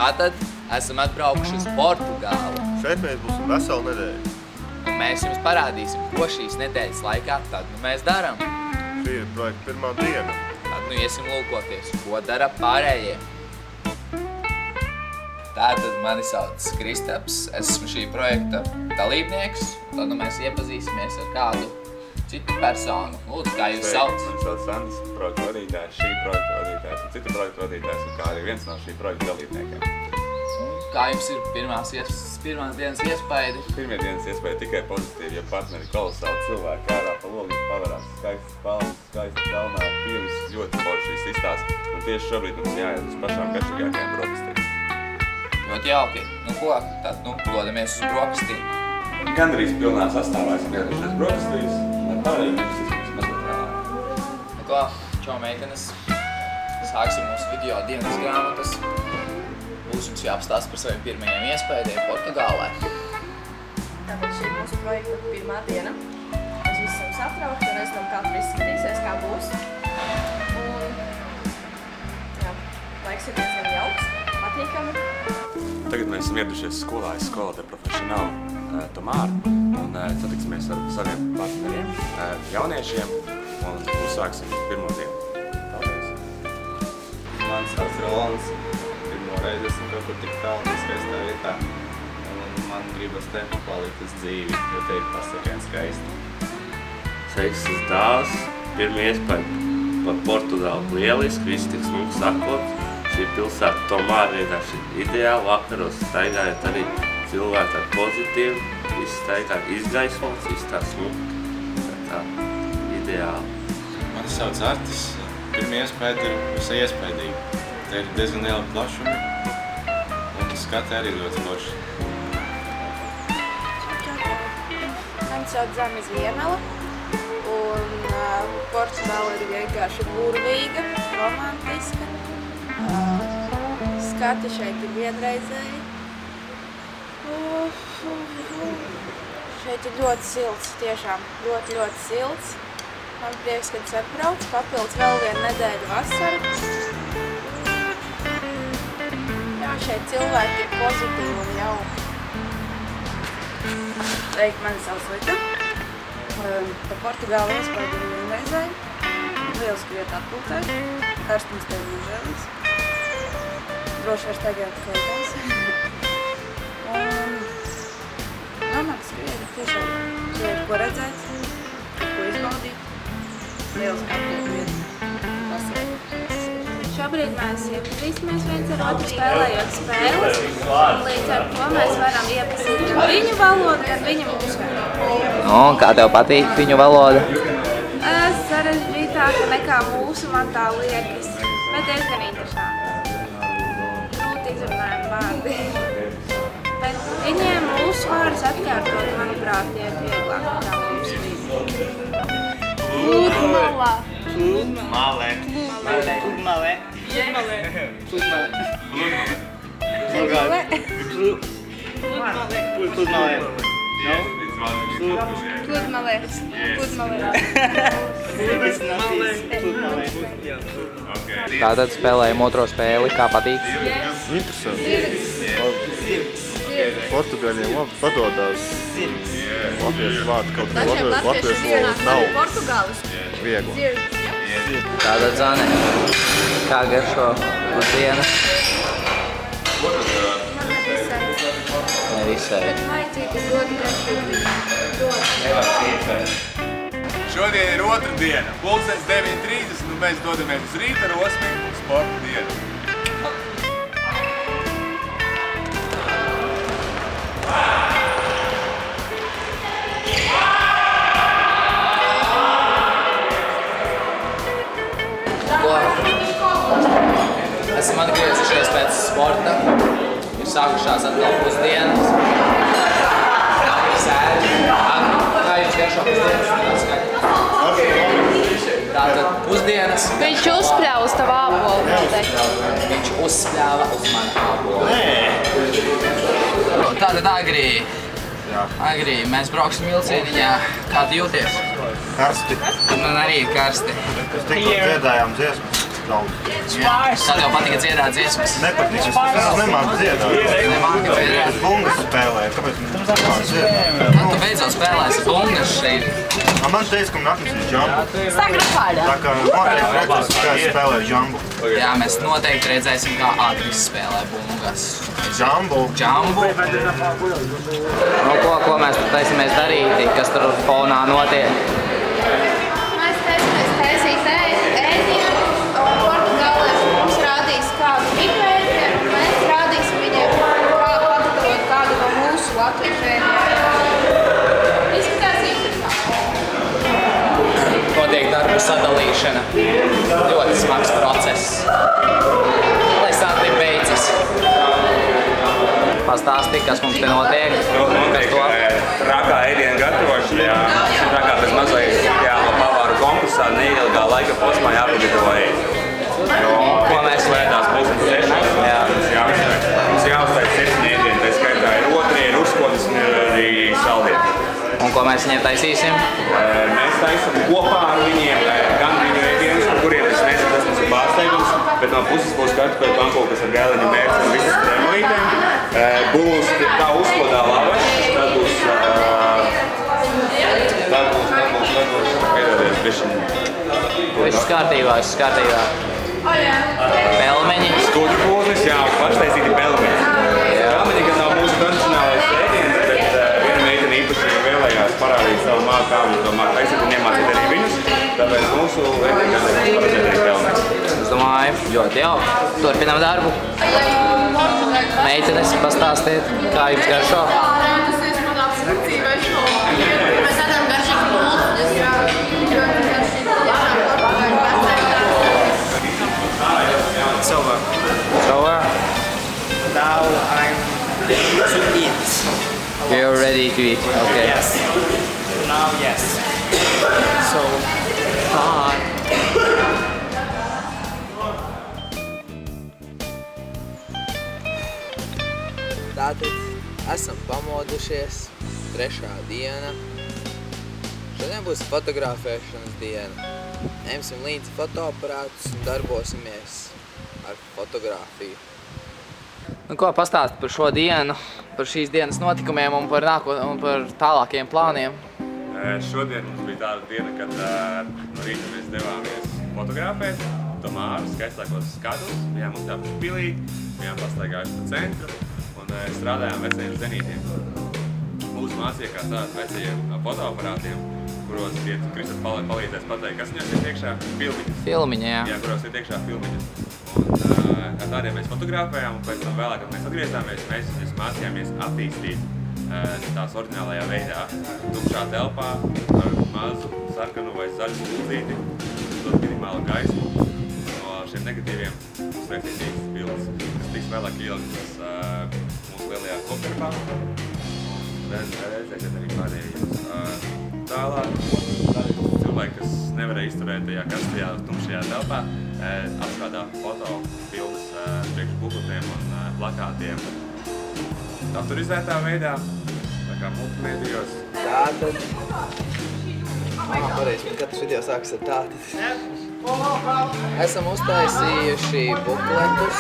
Tātad esam atbraukuši uz Portugāli. Šeit mēs būsim veselu nedēļu. Un mēs jums parādīsim, ko šīs nedēļas laikā tad mēs darām. Šī ir projekta pirmā diena. Tad nu iesim lūkoties, ko dara pārējie. Tātad mani sauc Kristaps, esmu šī projekta dalībnieks. Tad nu mēs iepazīsimies ar kādu citu personu. Lūdzu, kā jūs sauc? Man sauc Sandis, projekta vadītājs, šī projekta vadītājs un citu projekta vadītājs, un kā arī viens no šī projekta dalībniekiem. Kā jums ir pirmās dienas iespaidi? Pirmie dienas iespēja tikai pozitīvi, jo partneri kolosāli cilvēki ārā pa logu pavarās. Skaists palmas, skaists kalnā, pievis, ļoti forši viss izstāst. Un tieši šobrīd mums jāiet uz pašām garšīgākajām brokastīm. Ļoti jauki. Nu ko, tad nu dodamies uz brokastīm. Gandrīz pilnā sastāvā esam iedušies brokastīs, un pārējiem mums izskatās mazliet vēlāk. Nu ko, čau meitenes. Sāksim mūsu video dienas grāmatas. Būs jums jāapstāsta par saviem pirmajiem iespējiem Portugālē. Tāpēc šī ir mūsu projekta pirmā diena. Mēs visi esam satraukti un redzam, kā tur izskatīsies, kā būs. Un, jā, laiks ir diezgan jauks, patīkami. Tagad mēs esam ieradušies skolā, Escola de Profesionāli Tomār, un satiksimies ar saviem partneriem, jauniešiem, un uzsāksim pirmo dienu. Paldies! Mani sauc Rolands. Reiz esmu kaut kur tik tālu un skaistā vietā, un man gribas te palikt uz dzīvi, jo te ir pasakien skaisti. Sveiks, es dāvs. Pirmie iespēja par Portugāli lieliski, viss tik smuki sakot. Šī pilsēta tomēr vienkārši ideāli vakaros staigājot arī cilvēki ar pozitīvu, viss staigāt izgaismots, viss tā smuki, tā ideāli. Mani sauc Artis. Pirmie iespēja ir visai iespējīgi. Te ir diezgan liela plašumi, un skati arī ļoti forši. Mani sauc Zeme Ziemela, un Portugāla ir vienkārši burvīga, romantiska. Skati šeit ir vienreizēji. Šeit ir ļoti silts, tiešām ļoti silts. Man prieks, ka es atbraucu, papildus vēl vienu nedēļu vasaru. Jā, šeit cilvēki ir pozitīvi un jauki. Sveiki, mani sauc Lita. Par Portugāli iespēju ir vienreizēji. Lieliski vieta atpūtai. Karstums tev mūžēlis. Droši var staigāt kājās. Un romantiski vieta tiešām. Šeit ir ko redzēt, ko izbaudīt. Lieliski atpūta vieta. Vasarā. Šobrīd mēs iepazīstamies viens ar otru spēlējot spēles, un līdz ar to mēs varam iepazīt gan viņu valodu, gan viņa mūsu valodu. Un kā tev patīk viņu valoda? Sarežģītāka nekā mūsu, man tā liekas, bet diezgan interesanti. Grūti izrunājumi vārdi. Bet viņiem mūsu vārdus atkārtot, manuprāt, ir vieglāk nekā mums bija. Pludmalē. Malē. Pludmalē. Tātad spēlējam otro spēli, kā patīk? Interesanti. Portugāļiem labi padodās latviešu vārdu, kaut kā latviešu valoda nav viegli. Tātad, Zane, kā garšo pusdienas? Nevisai. Šodien ir otra diena, pulkstens 9:30, un mēs dodamies uz rīta rosmi uz sporta dienu. Esam atgriezušies pēc sporta. Ir sākušās atkal pusdienas. Sēdi. Kā jums garšo pusdienas? Tātad pusdienas. Viņš uzspļāva uz tavu ābolu. Viņš uzspļāva uz manu ābolu. Tātad Agri, mēs brauksim vilcieniņā. Kā tu jūties? Karsti. Man arī ir karsti. Mēs tikko dziedājām dziesmu. daudz. Kā tev patika dziedāt dziesmas? Nepatīk, es nemāku dziedāt. Nemāki dziedāt? Es bungas spēlēju, kāpēc man nemāku dziedāt? Nu, tu beidzot spēlēsi bungas šeit. Man teica, ka man atnesīs džambu. Sagrapāļā. Tā kā noteikti redzēs, kā es spēlēju džambu. Jā, mēs noteikti redzēsim, kā Agris spēlē bungas. Džambu. Džambu. Nu, ko mēs tur taisamies darīt, kas tur fonā notiek? Mēs taisamies taisīt ēdienu, un Portugālē mums rādīs kādu mikroēdienu, un mēs rādīsim viņiem, kā pagatavot kādu no mūsu latviešu ēdieniem. Izskatās interesanti. Notiek darbu sadalīšana. Ļoti smags process. Lai sātī beidzas. Pastāsti, kas mums te notiek? Notiek trakā ēdienu gatavošana, jā. Trakā bez mazliet no pavāru konkursā neilgā laika posmā jāpagatavo ēdienu. Ko mēs slēdās pulksten 6. Mums jāuztais 7 ēdienu, tā skaitā ir otrie, ir uzkodas un ir arī saldieti. Un ko mēs viņiem taisīsim? Mēs taisam kopā ar viņiem gan viņu ēdienus, par kuriem es nezinu, tas mums ir pārsteigums, bet no puses būs kartupeļu pankūkas ar gēleņu mērci un visas kremelītēm. Būs tā uzkodā laveša, tad būs piedodies bišķiņ. Viss kārtībā. Pelmeņi. Skuļu pūznis, jā, un paštaisīti pelmeņi. Pelmeņi, gan nav mūsu tradicionālais ēdiens, bet viena meitene īpaši vēlējās parādīt savu māku, kā viņi to māku taisīt un iemācīt arī viņus. Tāpēc mūsu ēdienu gan paredzēt arī pelmeņi. Es domāju, ļoti jauki. Turpinam darbu. Meitenes, pastāstiet, kā jums garšo? Mēs ēdam garšīgu pulsņus, ļoti garšīgu It's over. It's over? Now I'm to eat. You're ready to eat, okay. Yes. Now, yes. So, fun. Tātad esam pamodušies, 3. diena. Šodien būs fotografēšanas diena. Ņemsim līdzi fotoaparātus un darbosimies ar fotografiju. Nu, ko pastāst par šo dienu, par šīs dienas notikumiem un par tālākiem plāniem? Šodien mums bija tāda diena, kad no rīta mēs devāmies fotografēt Tomāru skaistākos skatus, bijām uztāpuši pilī, bijām pastaigājuši pa centru un strādājām vecajiem zenītiem. Mūsu mācīja kā tādas vecajiem fotoaparātiem, kuros Kristap palīdzēs pateikt, kas viņos ir iekšā filmiņas. Filmiņa, jā. Jā, kuros ir iekšā filmiņas. Un ar tādiem mēs fotografējām un pēc tam vēlāk, kad mēs atgriezāmies, mēs mācījāmies attīstīt tās oriģinālajā veidā, tumšā telpā ar mazu sarkanu vai zaļu spuldzīti, dot minimālu gaismu no šiem negatīviem uztaisīt īstas bildes, kas tiks vēlāk ielikas mūsu lielajā kopdarbā. Redzēsiet arī pārējos. Tālāk, cilvēki, kas nevarēja izturēt tajā karstajā, tumšajā telpā, apstrādā fotobildes priekš bukletiem un plakātiem datorizētā veidā, tā kā multimēdijos. Tātad. Pareizi, man katrs video sākas ar tātad. Esam uztaisījuši bukletus,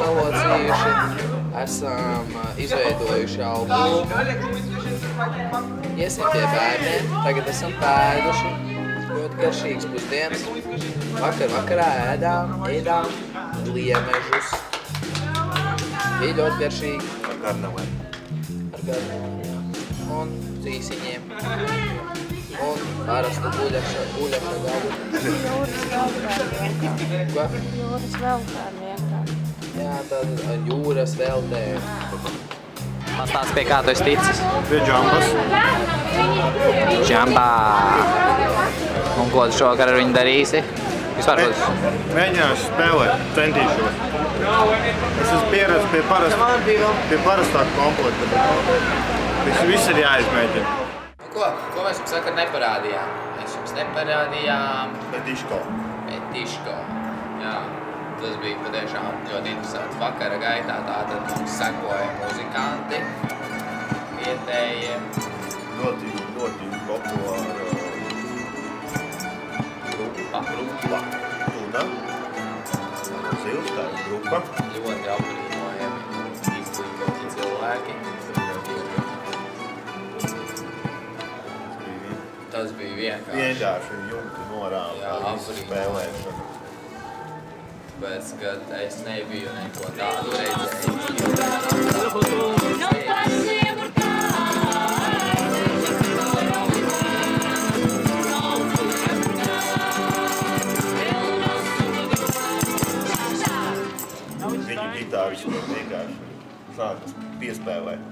salocījuši, esam izveidojuši albumu. Iesim pie bērniem, tagad esam pēduši, ļoti garšīgas pusdienas. Vakarā ēdām liemežus. Bija ļoti garšīgi. Ar garnelēm. Un cīsiņiem. Un parastu guļaša galu. Jūras veltēm Ko? Jūras veltēm vienkārši. Jā, tad ar jūras veltēm. Pastāsti, pie kā tu esi ticis? Pie džambas. Džambā. Un ko tu šovakar ar viņu darīsi? Vispār, ko tu? Mēģināšu spēlēt, centīšos. Es esmu pieredzis pie parastāk komplekta, bet viss ir jāizmēģina. Ko mēs jums vakar neparādījām? Mēs jums neparādījām Petiško. Jā, tas bija patiešām ļoti interesants vakara gaitā. Tātad mums sekoja muzikanti, vietējie. Ļoti populāra grupa. Luna. Zils, tā ir grupa. Ļoti apbrīnojami, izglītoti cilvēki. Tas bija vienkārši. Vienkārši jumti norāva par visu spēlēšanu. Tāpēc, kad es nebiju neko tādu redzējis. Viņu ģitāris vienkārši sākas piespēlēt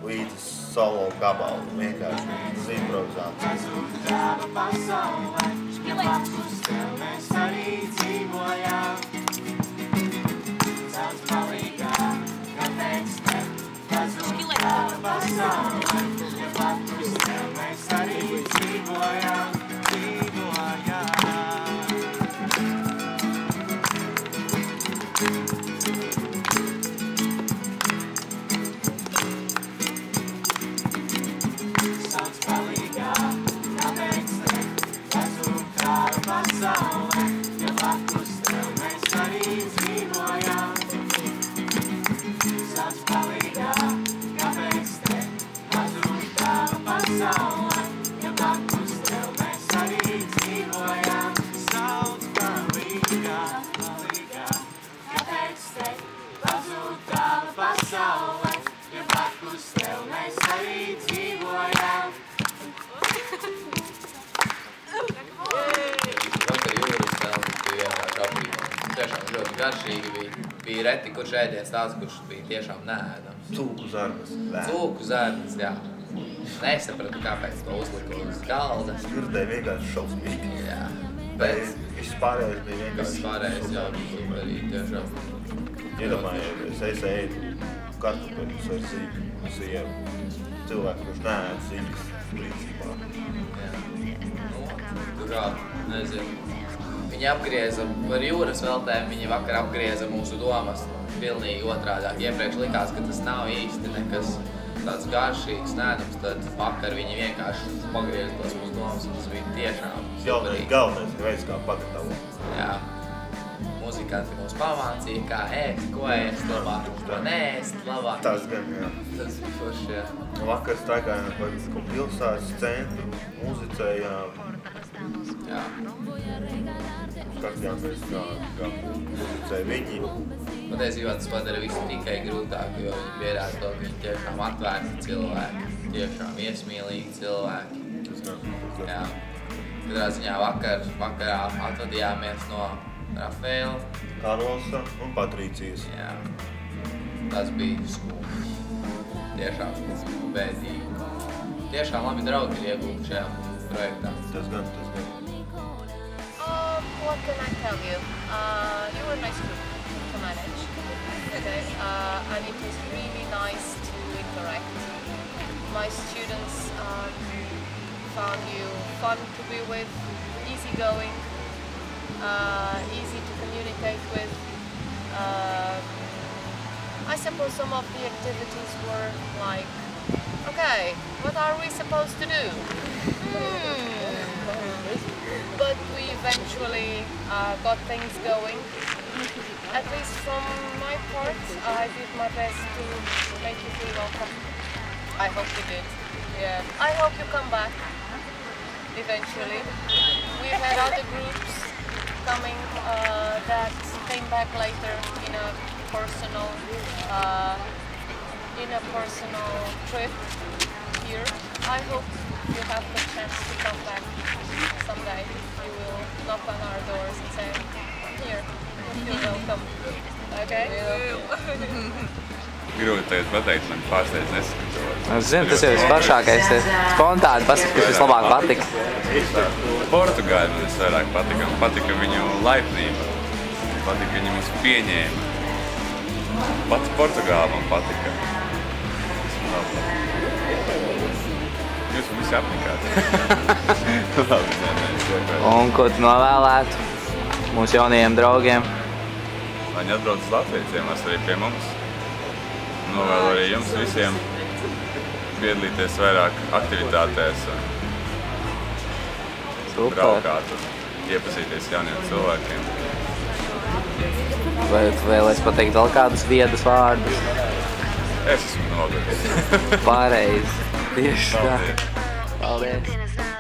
līdz solo gabalu. Vienkārši tas improvizācijas. Bija reti, kurš ēdiens tāds, kurš bija tiešām neēdams. Cūku zarnas. Cūku zarnas, jā. Nesapratu, kāpēc to uzliku uz galda. Smirdēja vienkārši šausmīgi. Jā. Bet viss pārējais bija vienkārši. Viss pārējais, jā, bija arī tiešām. Iedomājies, es ēdu kartupeļus ar sievu. Cilvēku, kurš neēd ziņas principā. Jā. Kurā, nezinu. Viņi apgrieza par jūras veltēm, viņi vakar apgrieza mūsu domas pilnīgi otrādāk. Iepriekš likās, ka tas nav īsti nekas tāds garšīgs, nēdams, tad vakar viņi vienkārši pagrieza tos mūsu domas, un tas bija tiešām superīgi. Galvenais veids, kā pagatavo. Jā. Muzikanti mums pamācīja, kā ēst, ko ēst labāk, ko neēst labāk. Tas gan, jā. Tas bija forši, jā. Vakar staigājām par pilsētas centru, muzicējām. Jā. Skatījām mēs kā muzicēja viņi. Patiesībā tas padara visu tikai grūtāk, jo viņi pierāda to, ka viņi tiešām atvērti cilvēki, tiešām iesmīlīgi cilvēki. Jā. Katrā ziņā vakarā atvadījāmies no Rafaela, Karlosa un Patrīcijas. Jā. Tas bija skumji. Tiešām skumji, bēdīgi. Tiešām labi draugi ir iegūti šajā projektā. Tas gan. What can I tell you? You were a nice group to manage, okay? And it was really nice to interact. My students found you fun to be with, easygoing, easy to communicate with. I suppose some of the activities were like, okay, what are we supposed to do? But we eventually got things going. At least from my part, I did my best to make you feel welcome. I hope you did. Yeah. I hope you come back eventually. We've had other groups coming that came back later in a personal trip here. I hope you have the chance to come back someday. You will knock on our doors and say, here, you're welcome. Okay? Grūti tagad pateikt, man pārsteidz nesaskatot. Es zinu, tas ir vispašākais. Spontāni pasaka, kas vislabāk patika. Portugāļi man visvairāk patika. Man patika viņu laipnība. Patika viņi mūs pieņēma. Pats Portugāli man patika. Jūs man visi apnikāt. Un ko tu novēlētu mūsu jaunajiem draugiem? Lai viņi atbrauc uz Latviju, ciemās arī pie mums. Novēlu arī jums visiem piedalīties vairāk aktivitātēs un braukāt un iepazīties jauniem cilvēkiem. Vai tu vēlies pateikt vēl kādus viedus vārdus? Es esmu nogadījis. Pareizi. Tieši tā. Paldies. Paldies.